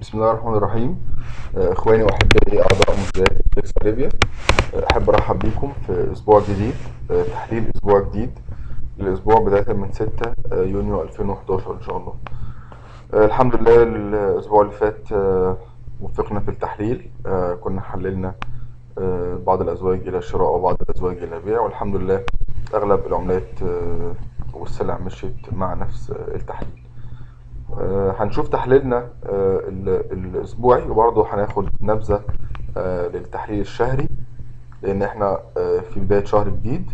بسم الله الرحمن الرحيم. اخواني واحبائي اعضاء منتديات فليكس ليبيا. احب ارحب بيكم في اسبوع جديد، تحليل اسبوع جديد للاسبوع بدايه من 6 يونيو 2011 ان شاء الله. الحمد لله الاسبوع اللي فات وفقنا في التحليل. كنا حللنا بعض الازواج الى الشراء وبعض الازواج الى البيع، والحمد لله اغلب العملات والسلع مشيت مع نفس التحليل. هنشوف تحليلنا الأسبوعي، وبرضه هناخد نبذة للتحليل الشهري، لأن احنا في بداية شهر جديد.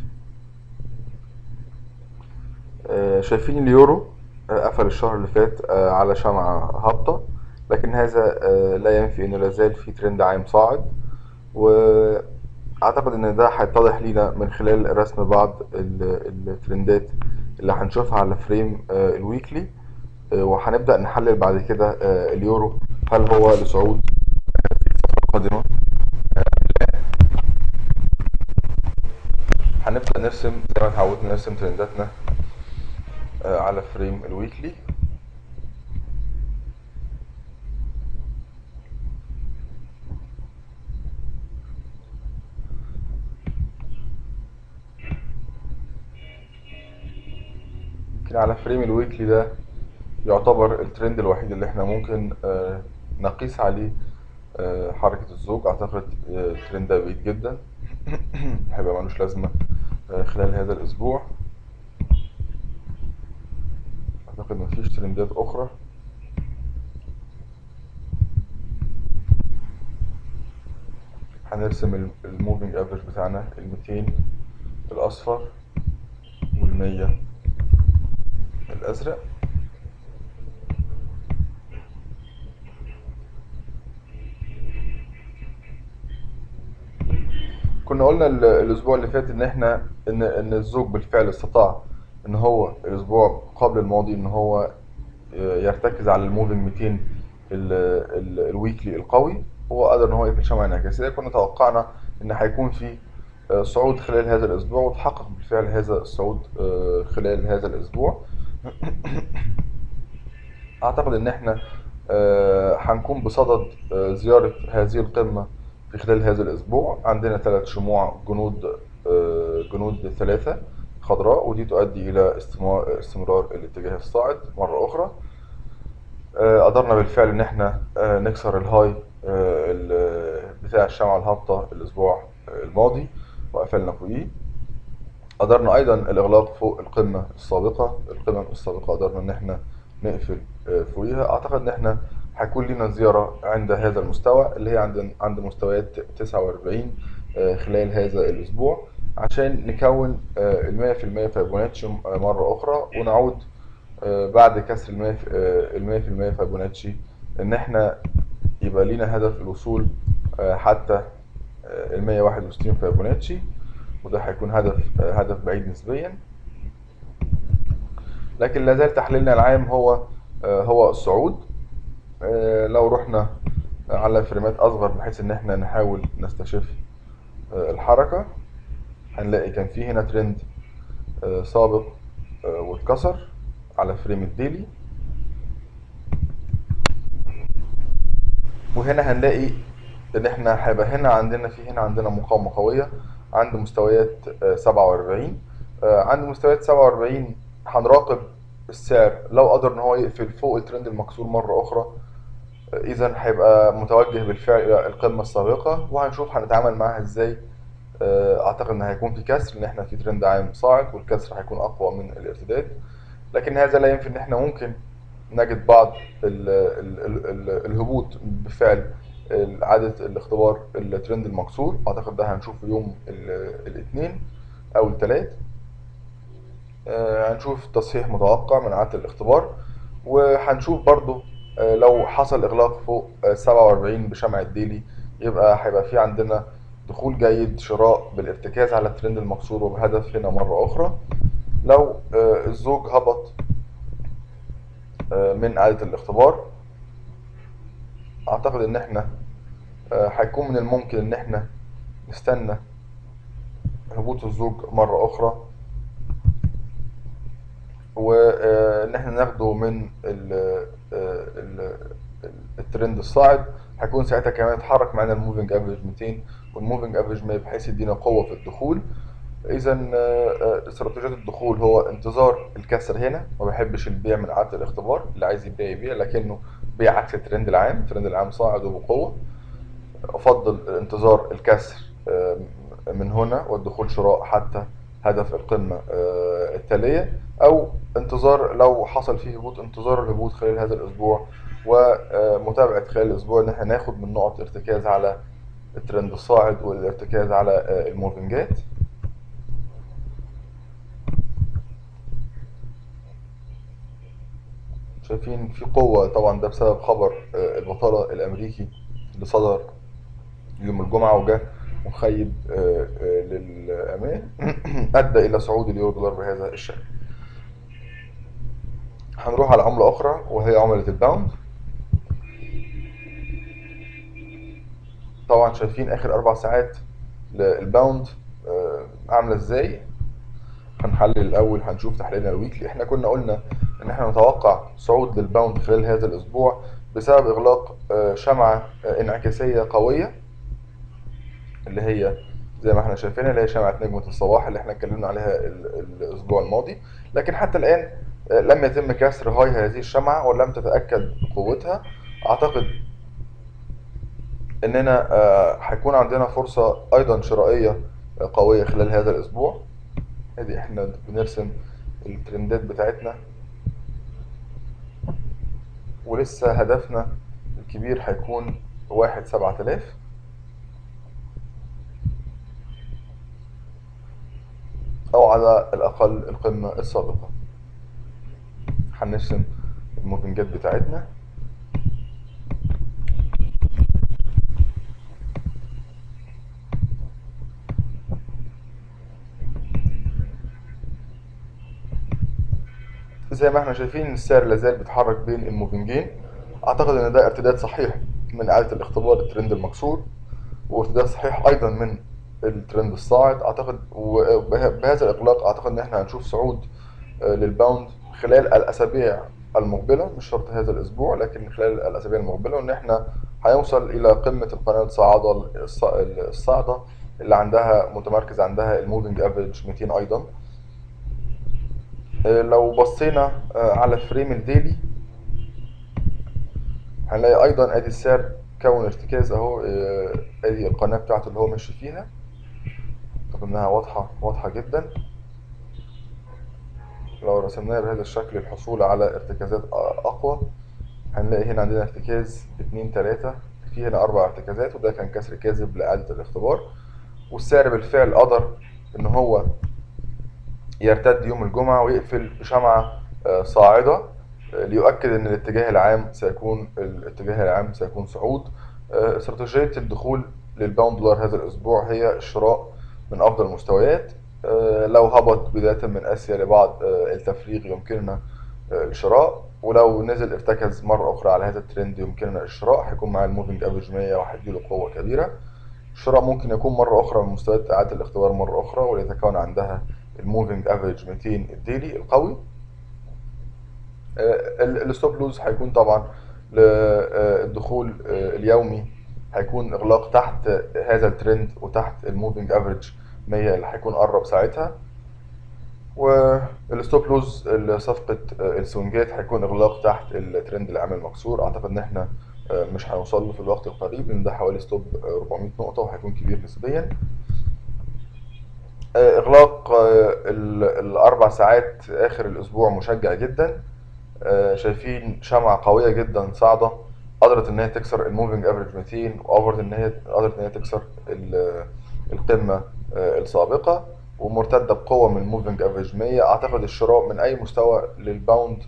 شايفين اليورو قفل الشهر اللي فات على شمعة هابطة، لكن هذا لا ينفي إنه لازال في ترند عام صاعد، وأعتقد إن ده هيتضح لينا من خلال رسم بعض الترندات اللي هنشوفها على فريم الويكلي. وهنبدأ نحلل بعد كده اليورو، هل هو لصعود قادمة. هنبدأ نرسم زي ما اتعودنا نرسم ترنداتنا على فريم الويكلي. يمكن على فريم الويكلي ده يعتبر الترند الوحيد اللي احنا ممكن نقيس عليه حركة الزوج. اعتقد الترند ده بعيد جدا هيبقى ملوش لازمة خلال هذا الاسبوع. اعتقد مفيش ترندات اخرى. هنرسم الموفينج افريج بتاعنا 200 الاصفر وال100 الازرق. كنا قلنا الاسبوع اللي فات ان احنا ان الزوج بالفعل استطاع ان هو الاسبوع قبل الماضي ان هو يرتكز على الموفينج 200 الويكلي القوي، هو قدر ان هو يقفل شمعة انعكاسية. كنا توقعنا ان هيكون في صعود خلال هذا الاسبوع، وتحقق بالفعل هذا الصعود خلال هذا الاسبوع. اعتقد ان احنا هنكون بصدد زيارة هذه القمة في خلال هذا الاسبوع. عندنا 3 شموع جنود 3 خضراء، ودي تؤدي الى استمرار الاتجاه الصاعد مرة اخرى. قدرنا بالفعل ان احنا نكسر الهاي بتاع الشمعة الهابطة الاسبوع الماضي وقفلنا فوقيه. قدرنا ايضا الاغلاق فوق القمة السابقة قدرنا ان احنا نقفل فوقيها. اعتقد ان احنا هيكون لنا زيارة عند هذا المستوى اللي هي عند مستويات 49 خلال هذا الاسبوع، عشان نكون 100% فيبوناتشي مرة اخرى، ونعود بعد كسر ال100% فيبوناتشي ان احنا يبقى لينا هدف الوصول حتى ال161 فيبوناتشي، وده هيكون هدف بعيد نسبيا. لكن لازال تحليلنا العام هو الصعود. لو رحنا على فريمات اصغر بحيث ان احنا نحاول نستشف الحركة، هنلاقي كان في هنا ترند سابق واتكسر على فريم الديلي، وهنا هنلاقي ان احنا هيبقى هنا عندنا مقاومة قوية عند مستويات 47. عند مستويات 47 هنراقب السعر لو قدر ان هو يقفل فوق الترند المكسور مرة اخرى، اذا هيبقى متوجه بالفعل الى القمة السابقة، وهنشوف هنتعامل معاها ازاي. اعتقد ان هيكون في كسر، ان احنا في ترند عام صاعد والكسر هيكون اقوى من الارتداد، لكن هذا لا ينفي ان احنا ممكن نجد بعض الهبوط بفعل عادة الاختبار الترند المكسور. اعتقد ده هنشوفه يوم الاثنين او الثلاث. هنشوف تصحيح متوقع من عادة الاختبار، وهنشوف برضو لو حصل اغلاق فوق 47 بشمع الديلي، يبقى هيبقى في عندنا دخول جيد شراء بالارتكاز على الترند المكسور وبهدف هنا مرة اخرى. لو الزوج هبط من عادة الاختبار، اعتقد ان احنا هيكون من الممكن ان احنا نستنى هبوط الزوج مرة اخرى، وان احنا ناخده من الترند الصاعد، هيكون ساعتها كمان اتحرك معانا الموفينج افريج 200 والموفينج افريج 100 بحيث يدينا قوة في الدخول. اذا استراتيجية الدخول هو انتظار الكسر هنا، ما بحبش البيع من عدد الاختبار، اللي عايز يبيع يبيع، لكنه بيع عكس الترند العام. الترند العام صاعد وبقوة. افضل انتظار الكسر من هنا والدخول شراء حتى هدف القمة التالية، او انتظار لو حصل فيه هبوط انتظار الهبوط خلال هذا الاسبوع، ومتابعة خلال الاسبوع ان احنا ناخد من نقط ارتكاز على الترند الصاعد والارتكاز على الموفنجات. شايفين في قوة، طبعا ده بسبب خبر البطالة الامريكي اللي صدر يوم الجمعة وجه مخيب للأمان أدى إلى صعود اليورو دولار بهذا الشكل. هنروح على عملة أخرى وهي عملة الباوند. طبعا شايفين آخر 4 ساعات للباوند عاملة إزاي. هنحلل الأول، هنشوف تحليلنا الويكلي. إحنا كنا قلنا إن إحنا نتوقع صعود للباوند خلال هذا الأسبوع بسبب إغلاق شمعة انعكاسية قوية، اللي هي زي ما احنا شايفينها، اللي هي شمعة نجمة الصباح اللي احنا اتكلمنا عليها الأسبوع الماضي. لكن حتى الآن لم يتم كسر هاي هذه الشمعة ولم تتأكد قوتها. أعتقد إننا هيكون عندنا فرصة أيضا شرائية قوية خلال هذا الأسبوع. ادي احنا بنرسم الترندات بتاعتنا، ولسه هدفنا الكبير هيكون 1.7000 أو على الأقل القمة السابقة. هنرسم الموفنجات بتاعتنا. زي ما احنا شايفين السعر لازال بيتحرك بين الموفنجين. اعتقد ان ده ارتداد صحيح من اعادة الاختبار الترند المكسور، وارتداد صحيح ايضا من الترند الصاعد. اعتقد وبهذا الاغلاق اعتقد ان احنا هنشوف صعود للباوند خلال الاسابيع المقبله، مش شرط هذا الاسبوع لكن خلال الاسابيع المقبله، وان احنا هيوصل الى قمه القناه الصاعده اللي عندها متمركز عندها الموفينج افريج 200 ايضا. لو بصينا على فريم الديلي هنلاقي ايضا ادي السعر كون ارتكاز اهو. ادي القناه بتاعته اللي هو ماشي فيها، اعتقد انها واضحه جدا. لو رسمناها بهذا الشكل للحصول على ارتكازات اقوى، هنلاقي هنا عندنا ارتكاز 2 3، في هنا 4 ارتكازات، وده كان كسر كاذب لإعادة الاختبار. والسعر بالفعل قدر ان هو يرتد يوم الجمعة ويقفل بشمعة صاعدة ليؤكد ان الاتجاه العام سيكون صعود. استراتيجية الدخول للباوند دولار هذا الاسبوع هي الشراء من افضل المستويات. لو هبط بداية من اسيا لبعض التفريغ يمكننا الشراء، ولو نزل ارتكز مرة اخرى على هذا الترند يمكننا الشراء. هيكون مع الموفينج افريج 100 وهيديله قوة كبيرة. الشراء ممكن يكون مرة أخرى من مستويات إعادة الاختبار مرة أخرى، وليتكون عندها الموفينج افريج 200 الديلي القوي. الستوب لوز هيكون طبعا للدخول اليومي، هيكون إغلاق تحت هذا الترند وتحت الموفينج افريج 100 اللي هيكون قرب ساعتها. والستوب لوز لصفقة السوينجات هيكون إغلاق تحت الترند العام المكسور. أعتقد إن إحنا مش هنوصل له في الوقت القريب، لأن ده حوالي ستوب 400 نقطة وهيكون كبير نسبيا. إغلاق ال4 ساعات آخر الأسبوع مشجع جدا. شايفين شمعة قوية جدا صاعدة قدرت إن هي تكسر الموفينج افريج 200، وقدرت إن هي تكسر القمة السابقة، ومرتدة بقوة من الموفينج افريج 100. أعتقد الشراء من أي مستوى للباوند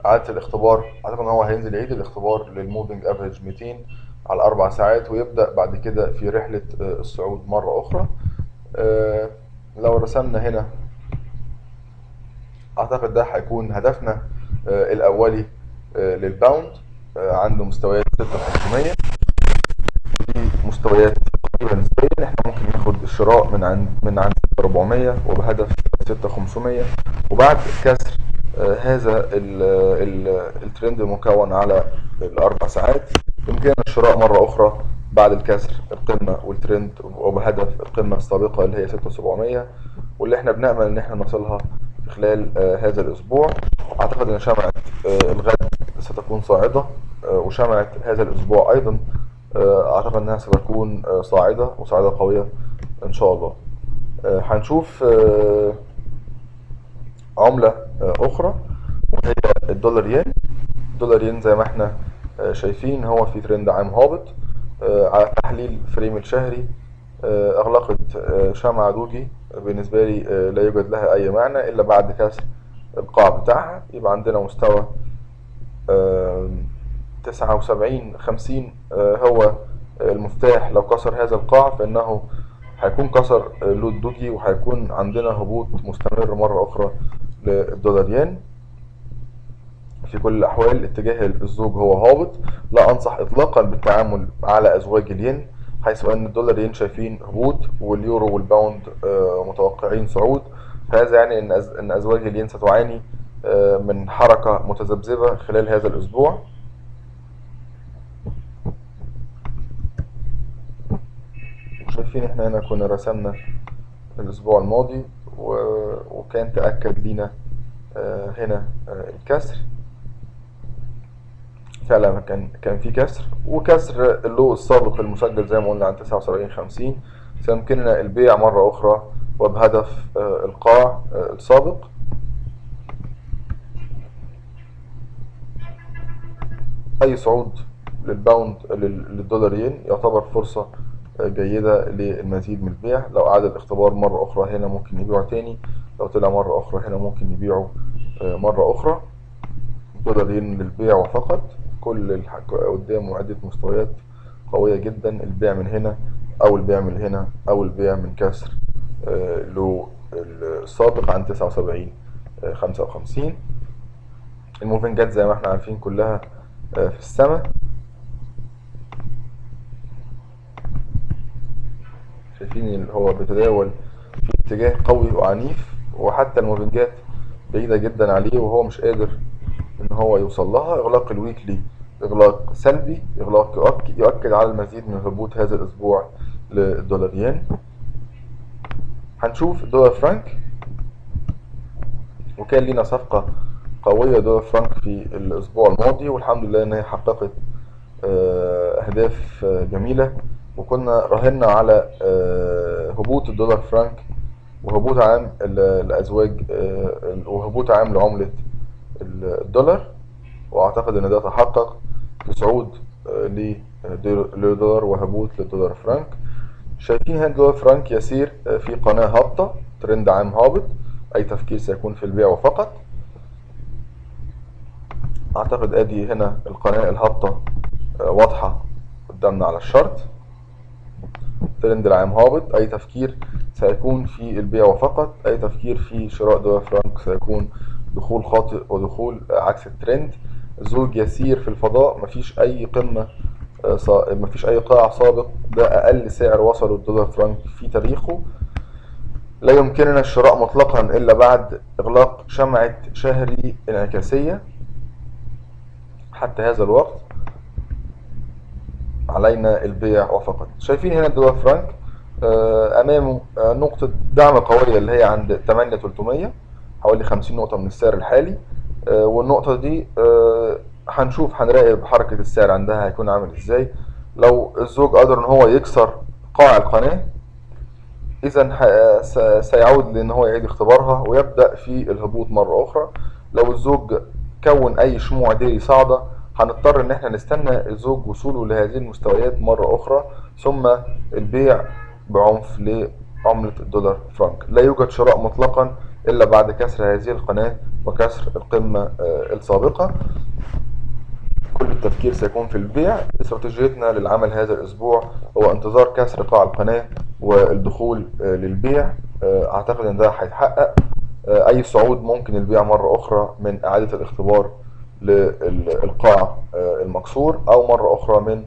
إعادة الاختبار، أعتقد إن هو هينزل يعيد الاختبار للموفينج افريج 200 على 4 ساعات، ويبدأ بعد كده في رحلة الصعود مرة أخرى. لو رسمنا هنا اعتقد ده هيكون هدفنا الاولي للباوند عند مستويات 6500. دي مستويات قريبه نسبيا، احنا ممكن ناخد الشراء من عند 6400 وبهدف 6500، وبعد كسر هذا الترند المكون على ال4 ساعات يمكننا الشراء مرة أخرى بعد الكسر القمة والترند وبهدف القمة السابقة اللي هي 6700، واللي احنا بنأمل إن احنا نصلها في خلال هذا الأسبوع. أعتقد إن شمعة الغد ستكون صاعدة، وشمعة هذا الأسبوع أيضا أعتقد إنها ستكون صاعدة وصاعدة قوية إن شاء الله. هنشوف عملة أخرى وهي الدولار ين. الدولار ين زي ما احنا شايفين هو في ترند عام هابط. على تحليل فريم الشهري أغلقت شمعة دوجي بالنسبة لي لا يوجد لها أي معنى إلا بعد كسر القاع بتاعها. يبقى عندنا مستوى 79.50 هو المفتاح. لو كسر هذا القاع فإنه هيكون كسر لود دوجي، وهيكون عندنا هبوط مستمر مرة أخرى للدولار ين. في كل الأحوال اتجاه الزوج هو هابط. لا أنصح إطلاقا بالتعامل على أزواج الين، حيث أن الدولار ين شايفين هبوط واليورو والباوند متوقعين صعود. فهذا يعني أن أزواج الين ستعاني من حركة متذبذبة خلال هذا الأسبوع. شايفين احنا هنا كنا رسمنا الأسبوع الماضي وكان تأكد لينا هنا الكسر. فعلا كان في كسر، وكسر اللو السابق المسجل زي ما قلنا عن 79.50 سيمكننا البيع مرة أخرى وبهدف القاع السابق. أي صعود للباوند للدولار ين يعتبر فرصة جيدة للمزيد من البيع. لو أعاد الاختبار مرة أخرى هنا ممكن يبيعوا تاني، لو طلع مرة أخرى هنا ممكن يبيعوا مرة أخرى. الدولار ين للبيع وفقط. كل قدامه عدة مستويات قوية جدا، البيع من هنا أو البيع من هنا أو البيع من كسر لو السابق عن 79.55. الموفنجات زي ما احنا عارفين كلها في السماء. شايفين اللي هو بيتداول في اتجاه قوي وعنيف، وحتى الموفنجات بعيدة جدا عليه وهو مش قادر ان هو يوصل لها. اغلاق الويكلي اغلاق سلبي، اغلاق يؤكد على المزيد من هبوط هذا الاسبوع للدولار ين. هنشوف الدولار فرانك، وكان لينا صفقة قوية دولار فرانك في الاسبوع الماضي، والحمد لله ان هي حققت اهداف جميلة. وكنا راهنا على هبوط الدولار فرانك وهبوط عام الازواج وهبوط عام لعملة الدولار، واعتقد ان ده تحقق في صعود للدولار وهبوط للدولار فرانك. شايفين هنا الدولار فرانك يسير في قناة هابطة، ترند عام هابط. اي تفكير سيكون في البيع وفقط. اعتقد ادي هنا القناة الهابطة واضحة قدامنا على الشارت. ترند العام هابط، اي تفكير سيكون في البيع وفقط. اي تفكير في شراء دولار فرانك سيكون دخول خاطئ ودخول عكس الترند. الزوج يسير في الفضاء، مفيش اي قمة مفيش اي قاع سابق. ده اقل سعر وصله الدولار فرانك في تاريخه. لا يمكننا الشراء مطلقا الا بعد اغلاق شمعة شهري انعكاسية. حتى هذا الوقت علينا البيع وفقط. شايفين هنا الدولار فرانك امامه نقطة دعم قوية اللي هي عند 8300، حوالي 50 نقطة من السعر الحالي. والنقطة دي هنراقب حركة السعر عندها هيكون عامل ازاي. لو الزوج قدر ان هو يكسر قاع القناة اذا سيعود لان هو يعيد اختبارها ويبدأ في الهبوط مرة اخرى. لو الزوج كون اي شموع ديلي صاعدة هنضطر ان احنا نستنى الزوج وصوله لهذه المستويات مرة اخرى ثم البيع بعنف لعملة الدولار فرانك. لا يوجد شراء مطلقا الا بعد كسر هذه القناة وكسر القمة السابقة. كل التفكير سيكون في البيع. استراتيجيتنا للعمل هذا الاسبوع هو انتظار كسر قاع القناة والدخول للبيع. اعتقد ان ده هيتحقق. اي صعود ممكن البيع مرة اخرى من اعادة الاختبار للقاع المكسور، او مرة اخرى من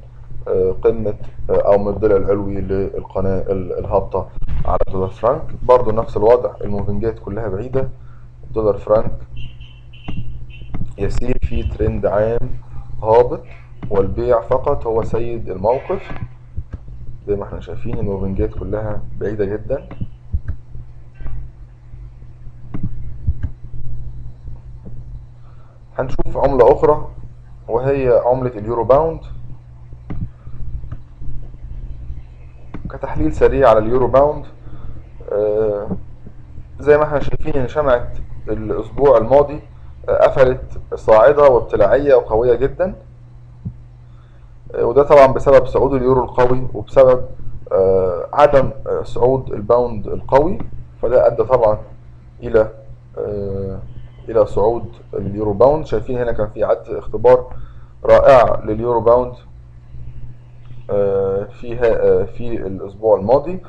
قمة او من الضلع العلوي للقناة الهابطة على الدولار فرانك. برضو نفس الوضع، الموفنجات كلها بعيدة. الدولار فرانك يسير في ترند عام هابط والبيع فقط هو سيد الموقف. زي ما احنا شايفين الموفنجات كلها بعيدة جدا. هنشوف عملة أخرى وهي عملة اليورو باوند. كتحليل سريع على اليورو باوند، آه، زي ما احنا شايفين ان شمعة الأسبوع الماضي قفلت صاعدة وابتلاعية وقوية جدا، وده طبعا بسبب صعود اليورو القوي وبسبب عدم صعود الباوند القوي. فده أدى طبعا إلى آه، إلى صعود اليورو باوند. شايفين هنا كان في عدة اختبار رائعة لليورو باوند في الأسبوع الماضي.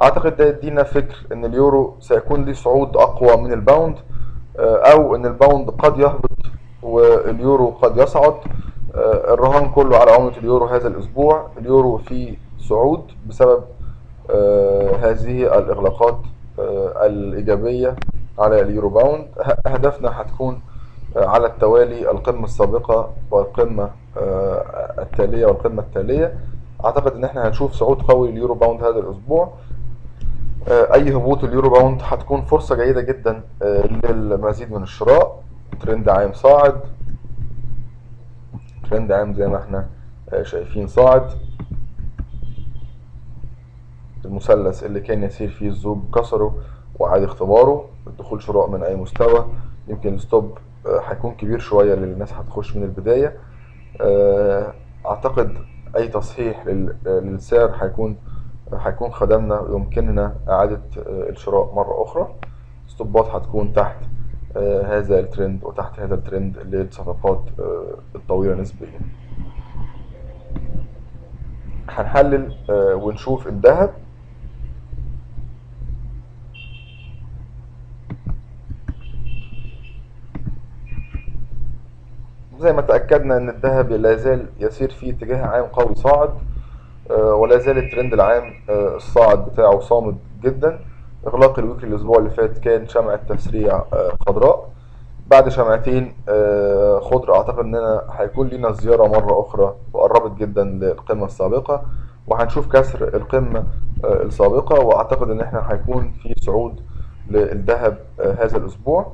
أعتقد ده يدينا فكر إن اليورو سيكون ليه صعود أقوى من الباوند، أو إن الباوند قد يهبط واليورو قد يصعد. الرهان كله على عملة اليورو هذا الأسبوع. اليورو في صعود بسبب هذه الإغلاقات الإيجابية على اليورو باوند. هدفنا هتكون على التوالي القمة السابقة والقمة التالية والقمة التالية. أعتقد إن احنا هنشوف صعود قوي لليورو باوند هذا الأسبوع. أي هبوط اليورو باوند هتكون فرصة جيدة جدا للمزيد من الشراء. ترند عام صاعد، ترند عام زي ما احنا شايفين صاعد. المثلث اللي كان يسير فيه الزوج كسره وعاد اختباره. الدخول شراء من أي مستوى. يمكن الستوب هيكون كبير شوية للناس هتخش من البداية. أعتقد أي تصحيح للسعر هيكون خدمنا ويمكننا إعادة الشراء مرة أخرى. ستوبات هتكون تحت هذا الترند وتحت هذا الترند للصفقات الطويلة نسبيا. هنحلل ونشوف الذهب. زي ما تأكدنا ان الذهب لا يزال يسير في اتجاه عام قوي صاعد، ولا زال الترند العام الصاعد بتاعه صامد جدا. اغلاق الويكلي الاسبوع اللي فات كان شمعة تسريع خضراء. بعد شمعتين خضر اعتقد اننا هيكون لنا زيارة مرة اخرى وقربت جدا للقمة السابقة، وهنشوف كسر القمة السابقة. واعتقد ان احنا هيكون في صعود للذهب هذا الاسبوع.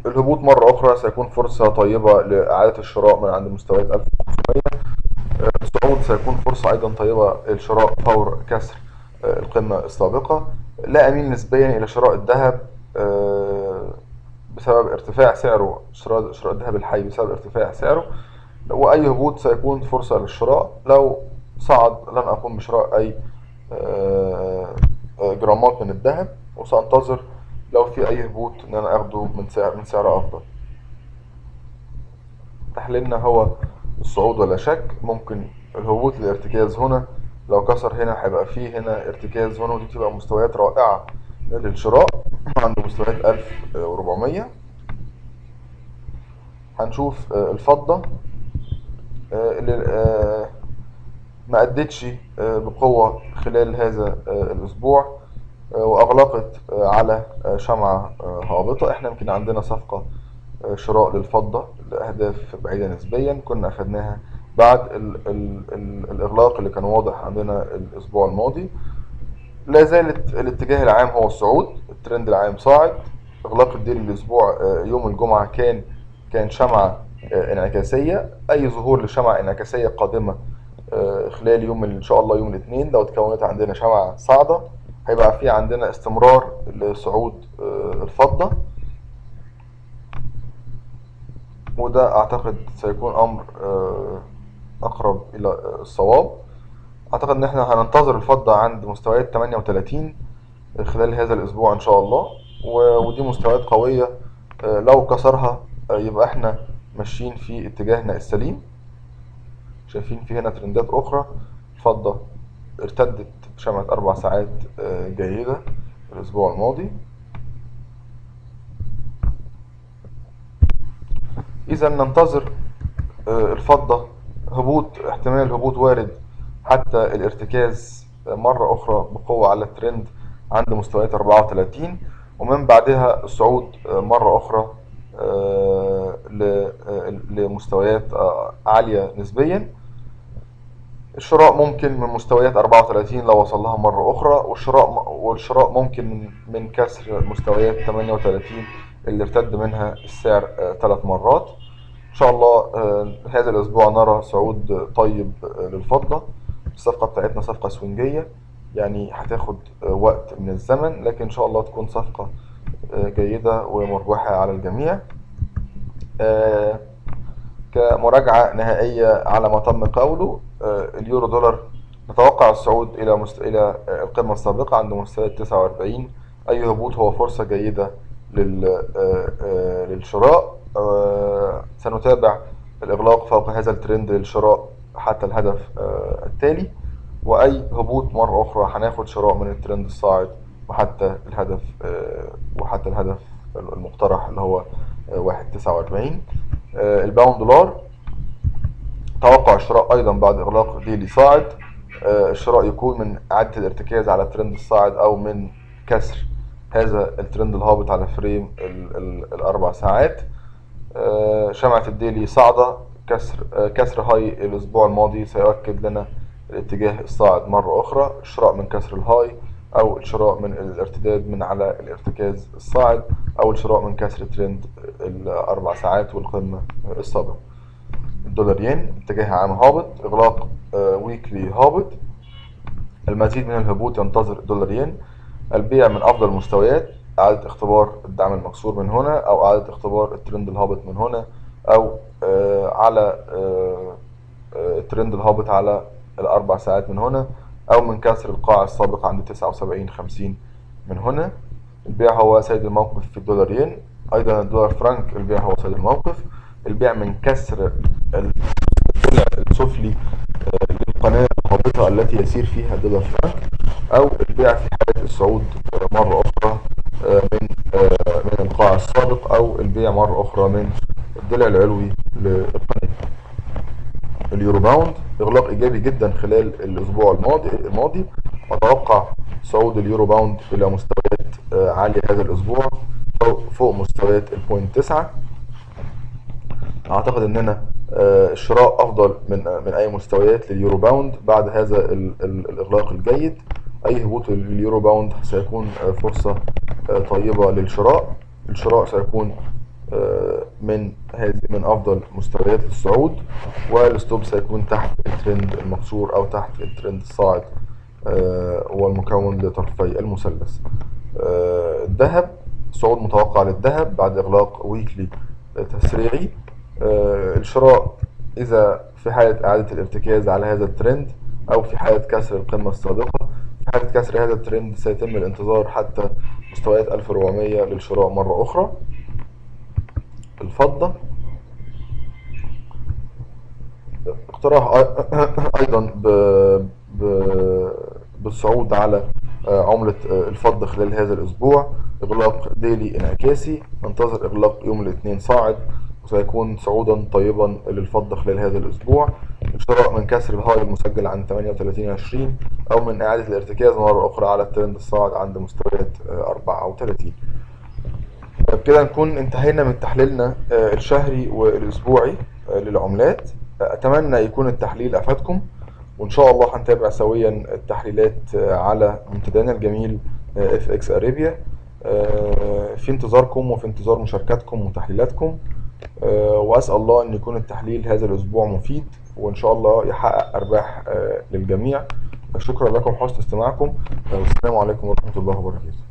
الهبوط مرة أخرى سيكون فرصة طيبة لإعادة الشراء من عند مستويات 1500. الصعود سيكون فرصة أيضا طيبة للشراء فور كسر القمة السابقة. لا أميل نسبيا إلى شراء الذهب بسبب ارتفاع سعره، شراء الذهب الحي بسبب ارتفاع سعره. وأي هبوط سيكون فرصة للشراء. لو صعد لن أقوم بشراء أي جرامات من الذهب، وسأنتظر لو في أي هبوط إن أنا أخده من سعر أفضل. تحليلنا هو الصعود ولا شك. ممكن الهبوط للارتكاز هنا، لو كسر هنا هيبقى فيه هنا ارتكاز هنا، ودي تبقى مستويات رائعة للشراء عند مستويات 1400. هنشوف الفضة اللي ما أدتش بقوة خلال هذا الأسبوع، وأغلقت على شمعة هابطة. احنا يمكن عندنا صفقة شراء للفضة لأهداف بعيدة نسبيا كنا أخدناها بعد الإغلاق اللي كان واضح عندنا الأسبوع الماضي. لا زالت الاتجاه العام هو الصعود، الترند العام صاعد. إغلاق الديل الأسبوع يوم الجمعة كان شمعة انعكاسية. أي ظهور لشمعة انعكاسية قادمة خلال يوم إن شاء الله يوم الاثنين، لو اتكونت عندنا شمعة صاعدة هيبقى في عندنا استمرار لصعود الفضة، وده اعتقد سيكون امر اقرب الى الصواب. اعتقد ان احنا هننتظر الفضة عند مستويات 38 خلال هذا الاسبوع ان شاء الله، ودي مستويات قوية. لو كسرها يبقى احنا ماشيين في اتجاهنا السليم. شايفين في هنا ترندات اخرى. الفضة ارتدت شمعة 4 ساعات جيدة الاسبوع الماضي. اذا ننتظر الفضة هبوط، احتمال هبوط وارد حتى الارتكاز مرة أخرى بقوة على الترند عند مستويات 34، ومن بعدها الصعود مرة أخرى لمستويات عالية نسبيا. الشراء ممكن من مستويات 34 لو وصل لها مرة أخرى، والشراء ممكن من كسر مستويات 38 اللي ارتد منها السعر 3 مرات. إن شاء الله هذا الأسبوع نرى صعود طيب للفضة. الصفقة بتاعتنا صفقة سوينجية، يعني هتاخد وقت من الزمن، لكن إن شاء الله تكون صفقة جيدة ومربحة على الجميع. كمراجعة نهائية على ما تم قوله، اليورو دولار نتوقع الصعود إلى القمة السابقة عند مستوى 49. أي هبوط هو فرصة جيدة للشراء. سنتابع الإغلاق فوق هذا الترند للشراء حتى الهدف التالي، وأي هبوط مرة أخرى هناخد شراء من الترند الصاعد وحتى الهدف المقترح اللي هو 1.49. الباوند دولار توقع الشراء أيضا بعد إغلاق ديلي صاعد. الشراء يكون من إعادة الارتكاز على الترند الصاعد أو من كسر هذا الترند الهابط على فريم الأربع ساعات. شمعة الديلي صاعدة، كسر هاي الأسبوع الماضي سيؤكد لنا الاتجاه الصاعد مرة أخرى. الشراء من كسر الهاي، أو الشراء من الارتداد من على الارتكاز الصاعد، أو الشراء من كسر ترند الأربع ساعات والقمة السابقة. الدولار ين اتجاه عام هابط، إغلاق ويكلي هابط. المزيد من الهبوط ينتظر الدولار ين. البيع من أفضل المستويات، إعادة اختبار الدعم المكسور من هنا، أو إعادة اختبار الترند الهابط من هنا، أو على الترند الهابط على الأربع ساعات من هنا، أو من كسر القاع السابق عند 79.50 من هنا. البيع هو سيد الموقف في الدولار ين. أيضا الدولار فرنك البيع هو سيد الموقف. البيع من كسر الضلع السفلي للقناة الهابطة التي يسير فيها الدولار فرنك، أو البيع في حالة الصعود مرة أخرى من القاع السابق، أو البيع مرة أخرى من الضلع العلوي للقناة. اليورو باوند إغلاق إيجابي جدا خلال الأسبوع الماضي. أتوقع صعود اليورو باوند إلى مستويات عالية هذا الأسبوع فوق مستويات البوينت 9. أعتقد أننا الشراء أفضل من أي مستويات لليورو باوند بعد هذا الإغلاق الجيد. أي هبوط لليورو باوند سيكون فرصة طيبة للشراء. الشراء سيكون من أفضل مستويات الصعود، والستوب سيكون تحت الترند المكسور أو تحت الترند الصاعد والمكون لطرفي المثلث. الذهب صعود متوقع للذهب بعد إغلاق ويكلي تسريعي. الشراء إذا في حالة إعادة الارتكاز على هذا الترند، أو في حالة كسر القمة السابقة. في حالة كسر هذا الترند سيتم الانتظار حتى مستويات 1400 للشراء مرة أخرى. الفضة اقتراح أيضا بالصعود على عملة الفضة خلال هذا الأسبوع. إغلاق ديلي انعكاسي، ننتظر إغلاق يوم الاثنين صاعد، وسيكون صعودا طيبا للفضة خلال هذا الأسبوع. الشراء من كسر الهاي المسجل عند 38.20، أو من إعادة الارتكاز مرة أخرى على الترند الصاعد عند مستويات 34. بكده نكون انتهينا من تحليلنا الشهري والأسبوعي للعملات. أتمنى يكون التحليل أفادكم، وإن شاء الله هنتابع سويا التحليلات على منتدانا الجميل FX أريبيا. في انتظاركم وفي انتظار مشاركاتكم وتحليلاتكم، وأسأل الله أن يكون التحليل هذا الأسبوع مفيد، وإن شاء الله يحقق أرباح للجميع. شكرا لكم حسن استماعكم، والسلام عليكم ورحمة الله وبركاته.